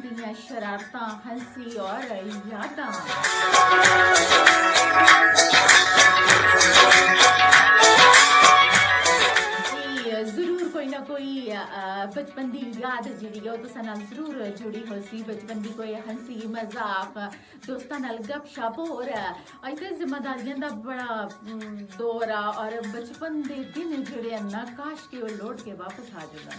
दियां शरारतां, हंसी और यादां। जरूर कोई ना कोई बचपन की याद जी जरूर जुड़ी हो सी। बचपन की कोई हंसी मजाक दोस्तों नाल गपशप और अज तो जिम्मेदारियों का बड़ा दौर आ और बचपन के दिन जोड़े ना काश के लौट के वापस आ जाए।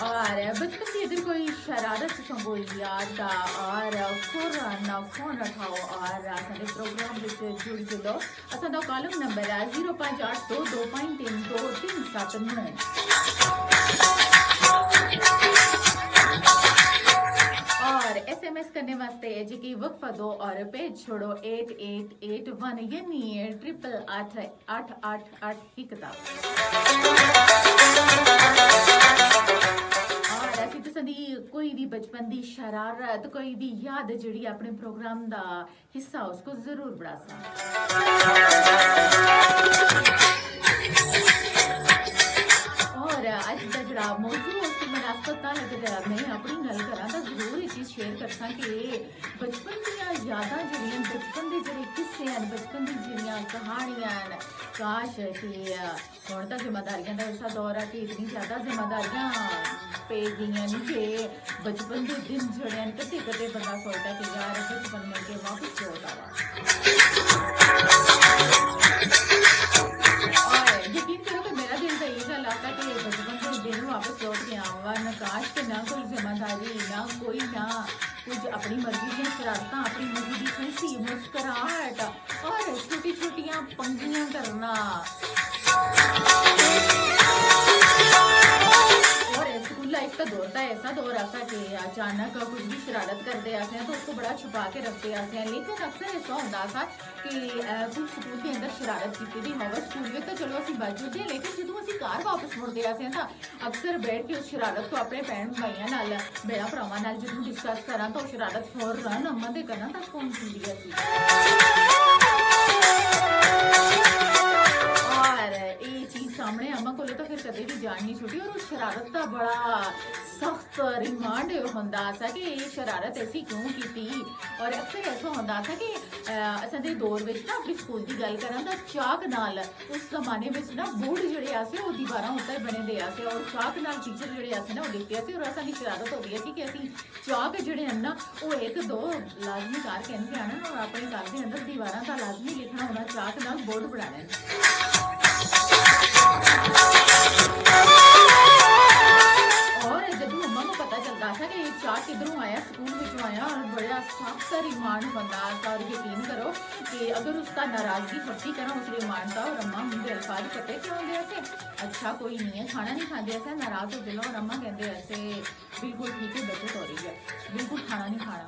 और बचपन की अगर कोई शरारत संभो याद और फौरन फोन उठाओ और साडे प्रोग्राम में जुड़ जुलो। असां कॉलम नंबर है 0582232379 और SMS करने वास्ते जी की वक्फा दो और पेज छोड़ो 8881 यानी 888888 की किताब। कोई भी बचपन की शरारत कोई भी याद जी अपने प्रोग्राम का हिस्सा उसको जरूर बढ़ा सा। और अज का जरा मौजू उसकी मुनासबत अगर मैं अपनी गल करा तो जरूर ये चीज शेयर कर सा कि बचपन दी यादां जड़ियां बचपन के जोड़े किस्से हैं बचपन की जड़ियां कहानियां काश कि हुण तां जिम्मेदारियां का ऐसा दौर है कि इतनी ज्यादा जिम्मेदारियां पे गई कि बचपन के दिन जोड़े कदे कदे बंदा सोचता कि यार बचपन में के वापस लौट आवा। और यकीन करो कि मेरा दिल तो ये गल आता कि बचपन के दिन वापस लौट के आवा ना काश के ना कोई जिम्मेदारी ना कोई ना कुछ अपनी मर्जी की शरारत अपनी मर्जी की हंसी मुस्कुराहट और छोटी छोटियां पंगियां करना। लाइफ का दौर था ऐसा दौर आता कि अचानक कुछ भी शरारत करते आते हैं तो उसको बड़ा छुपा के रखते आते हैं। लेकिन अक्सर ऐसा होता था कि कुछ स्कूल के अंदर शरारत की थी हवा स्कूल में तो चलो असं बच जुटे लेकिन जो असं घर वापस मुड़ते आते हैं तो अक्सर बैठ के उस शरारत को अपने भैन भाइयों नाल भैन भरावां नाल जो डिस्कस करा तो शरारत फौरन अम्मा दे करना तक पहुंच जाती है। और ये चीज सामने अम्मा को तो फिर कदे भी जान नहीं छुटी और उस शरारत का बड़ा सख्त रिमांड होंदा सा कि ये शरारत ऐसी क्यों की थी। और अक्सर ऐसा होंदा सा कि असां दे दौर विच ना अपनी स्कूल की गल करा तो चाक नाल उस जमाने में ना बोर्ड जिहड़े आसे वो दीवारां उत्ते बने दे आसे और चाक नाल टीचर जिहड़े आसे ना वो लिखते आसे और असां दी शरारत होंदी सी कि असीं चाक जिहड़े हैं ना वो एक दो लाजमी कार कहंदे आने और अपने घर के अंदर दीवारां दा लाजमी लिखना होना चाक नाल बोर्ड बनाने। और जब मम्मा को पता चलता था कि ये चाक किधरों आया स्कूल में आया और बड़ा सख्त रिमांड बनता था। और यकीन करो कि अगर उसका नाराजगी फटी करा उस रिमांड का और अम्मा मुझे अल्फाज पते क्यों होंगे ऐसे अच्छा कोई नहीं है खाना नहीं खाते ऐसे नाराज हो गए और अम्मा कहते ऐसे बिल्कुल ठीक है बचत हो रही है बिल्कुल खाना नहीं खाना।